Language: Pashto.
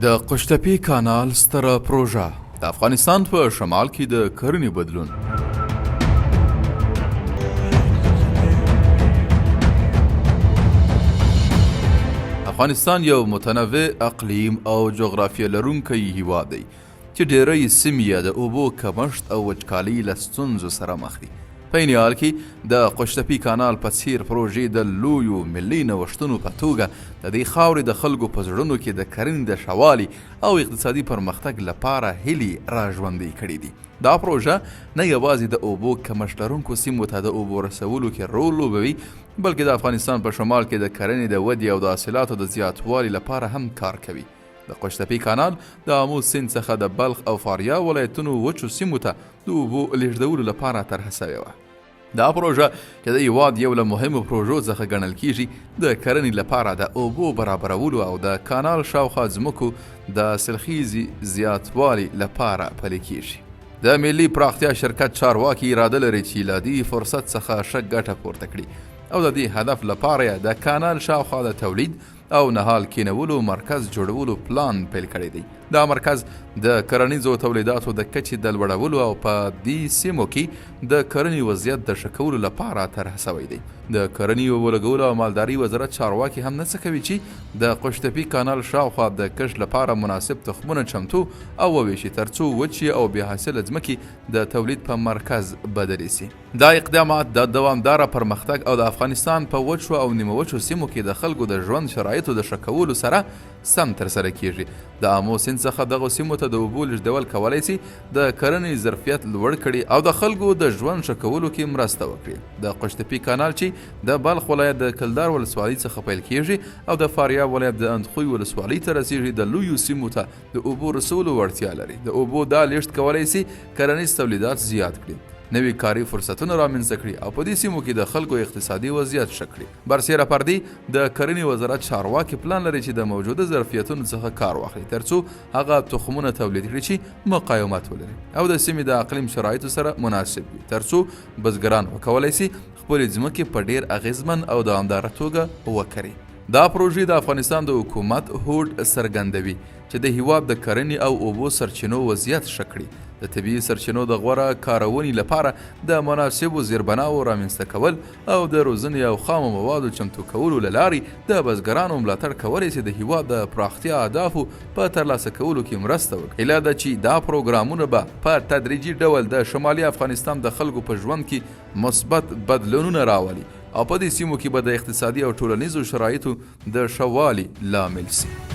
د قشتپی کانال ستره پروژه د افغانستان په شمال کې د کرنې بدلون. افغانستان یو متنوع اقلیم او جغرافیه لرونکی هیواد دی چې ډیری سیمې د اوبو کمښت او وچکالۍ له ستونزو سره مخ دي. په این حال کې د قشتپی کانال په څیر پروژې د لویو ملي نوښتونو په توګه د دې خاورې د خلکو په زړونو کې د کرنې د ښه والي او اقتصادي پرمختګ لپاره هیلې راژوندۍ کړي دي. دا پروژه نه یوازې د اوبو کمښت لرونکو سیمو ته د اوبو رسولو کې رول لوبوي، بلکې د افغانستان په شمال کې د کرنې د ودې او د حاصلاتو د زیاتوالي لپاره هم کار کوي. د قشتپی کانال د آمو سیند څخه د بلخ او فاریاب ولایتونو وچو سیمو ته د اوبو لیږدولو لپاره طرحه شوې وه. دا پروژه چې د هیواد یو له مهمو پروژو څخه ګڼل کیږي، د کرنې لپاره د اوبو برابرولو او د کانال شاوخوا ځمکو د حاصلخیزي زیاتوالي لپاره پلي کیږي. د ملي پراختیا شرکت چارواکي اراده لري چې له دې فرصت څخه ښه ګټه پورته کړي او د دې هدف لپاره د کانال شاوخوا د تولید او نهال کینولو مرکز جوړولو پلان پیل کړی دی. دا مرکز د کرنیزو تولیداتو د کچې د لوړولو او په دې سیمو کې د کرنې وضعیت د ښه کولو لپاره طرحه شوی دی. د کرنې او لګولو او مالداري وزارت چارواکي هم هڅه کوي چې د قشتپی کانال شاوخوا د کښت لپاره مناسب تخمونه چمتو او وویشي ترڅو وچې او بې حاصله ځمکې د تولید په مرکز بدلې سي. دا اقدامات د دوامداره پرمختګ او د افغانستان په وچو او نیمه وچو سیمو کې د خلکو د ژوند شرایطو د ښه کولو سره سم ترسره کیږي. د آمو سیند څخه دغو سیمو ته د اوبو لیږدول کولی سي د کرنې ظرفیت لوړ کړي او د خلکو د ژوند ښه کولو کې مرسته وکړي. د قشتپی کانال چې د بلخ ولایت د کلدار ولسوالۍ څخه پیل کیږي او د فاریاب ولایت د اندخوی ولسوالۍ ته رسیږي، د لویو سیمو ته د اوبو رسولو وړتیا لري. د اوبو دا لیږد کولی سي کرنیز تولیدات زیات کړي، نوي کاري فرصتونه رامنځته کړي او په دې سیمو کې د خلکو اقتصادي وضعیت ښه کړي. برسیره پر دې د کرنې وزارت چارواکي پلان لري چې د موجوده ظرفیتونو څخه کار واخلي ترڅو هغه تخمونه تولید کړي چې مقاومت ولري او د سیمې د اقلیم شرایطو سره مناسب وي، ترڅو بزګران وکولی سي خپلې ځمکې په ډیر اغیزمن او دوامداره توګه وکري. دا پروژې د افغانستان د حکومت هوډ څرګندوي چې د هیواد د کرنې او اوبو سرچینو وضعیت ښه کړي، د طبیعي سرچینو د غوره کارونې لپاره د مناسبو زیربناو رامنځته کول او د روزنې او خامو موادو چمتو کولو له لارې د بزګرانو ملاتړ کولی سي د هیواد د پراختیا اهدافو په ترلاسه کولو کې مرسته وکړي. هیله ده چې دا پروګرامونه به په تدریجي ډول د شمالي افغانستان د خلکو په ژوند کې مثبت بدلونونه راولي او په دې سیمو کې به د اقتصادي او ټولنیزو شرایطو د ښه والي لامل سي.